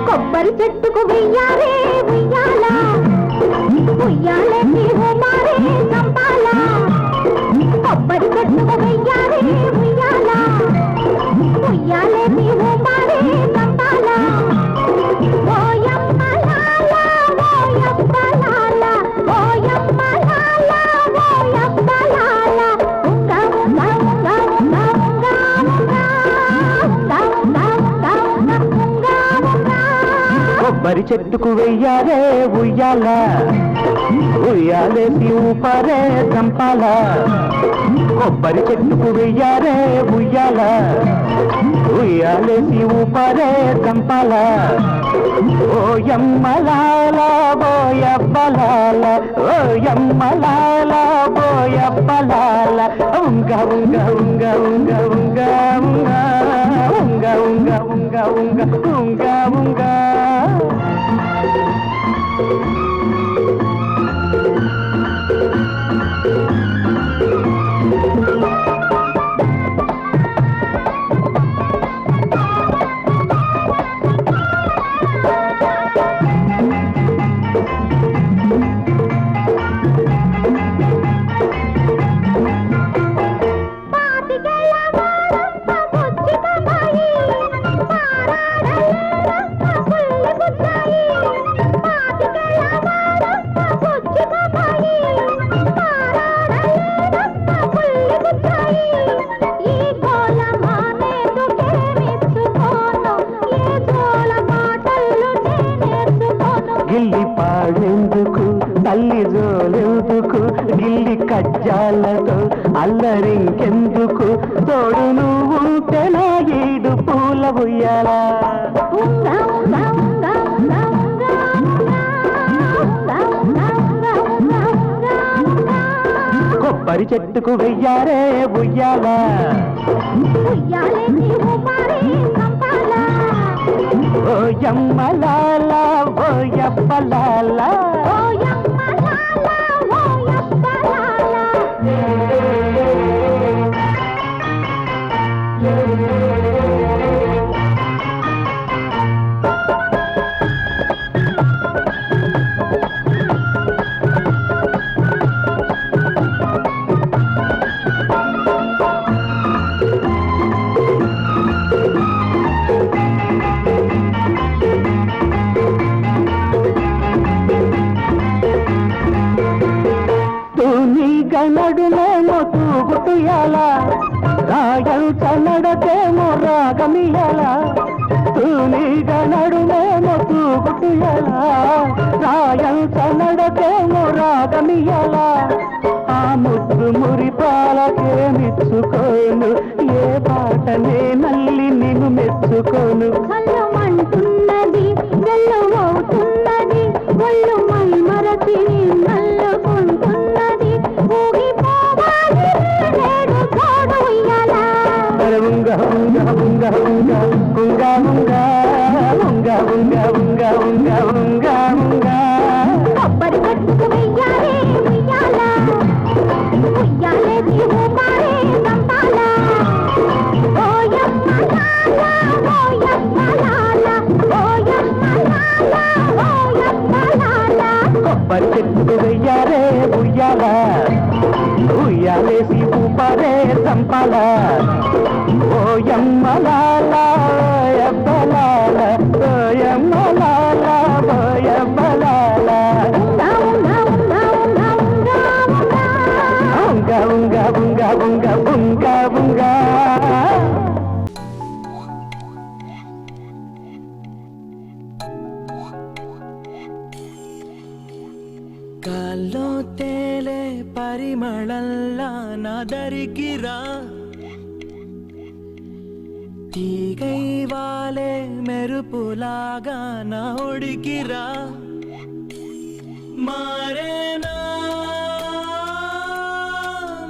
కొబ్బరి చెట్టుకు వెయ్యారే ఉయ్యాల ఉయ్యాలే నీవు మారే చంపాల కొబ్బరి చెట్టుకు వెయ్యారే ఉయ్యాల ఉయ్యాలే నీవు మారే చంపాల ఓయమ్మ లాల ఓయమ్మ లాల ఓయమ్మ లాల ఓయమ్మ లాల ఉంగ ఉంగ ఉంగ ఉంగ ఉంగ ఉంగ కొబ్బరి చెట్టుకు వెయ్యారే ఉయ్యాల ఉయ్యాలేసి ఊపరే చంపాల కొబ్బరి చెట్టుకు వెయ్యారే ఉయ్యాల ఉయ్యాలేసి ఊపరే చంపాల ఓయమ్మలాల బోయబ్బలాల ఓయమ్మలాల బోయబ్బలాల ఉంగ ఉంగ ఉంగ ఉంగ ఉంగ ఉంగ ఉంగ ఉంగ ఉంగ ఉంగ ఉంగ గిల్లి పాడేందుకు తల్లి జోలెందుకు గిల్లి కజ్జాలతో అల్లరింకెందుకు తోడు నువ్వుంటే నా ఈడు పూల ఉయ్యాలా కొబ్బరి చెట్టుకు వెయ్యారే ఉయ్యాలా ఓయమ్మలాల ఓయబ్బలాల నడుమేమో తూగుతుయాల రాయంత నడకేమో రాగమియాల తూనీగ నడుమేమో తూగుతుయాల రాయంత నడకేమో రాగమియాల ఆ ముద్దు మురిపాలకేమిచ్చుకోను ఏ పాటనే నల్లి నిన్ను మెచ్చుకోను అంటున్నది అవుతున్నది ఒళ్ళు మై మరచి నల్లుకుంటున్నది ఉంగ ఉంగ ఉంగ ఉంగ ఉంగ ఉంగ ఉంగ ఉంగ ఉంగ ఉంగ ఉంగ ఉంగ కొబ్బరి చెట్టుకు వెయ్యాలే ఉయ్యాల ఉయ్యాలే నీవు మారే చంపాల ఓయమ్మ లాల ఓయమ్మ లాల ఓయమ్మ లాల ఓయమ్మ లాల కొబ్బరి చెట్టుకు వెయ్యారే ఉయ్యాల ఉయ్యాలేసి ఊపరే చంపాల ఓయమ్మలాల ఓయబ్బలాల ఓయమ్మలాల ఓయబ్బలాల ఉంగ ఉంగ ఉంగ ఉంగ ఉంగ ఉంగ గాల్లో తేలే పరిమళల్లా నాదరికిరా తీగై వాలే మెరుపులాగా నా ఒడికిరా మారేనా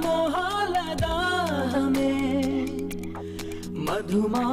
మోహాల దాహమే మధుమా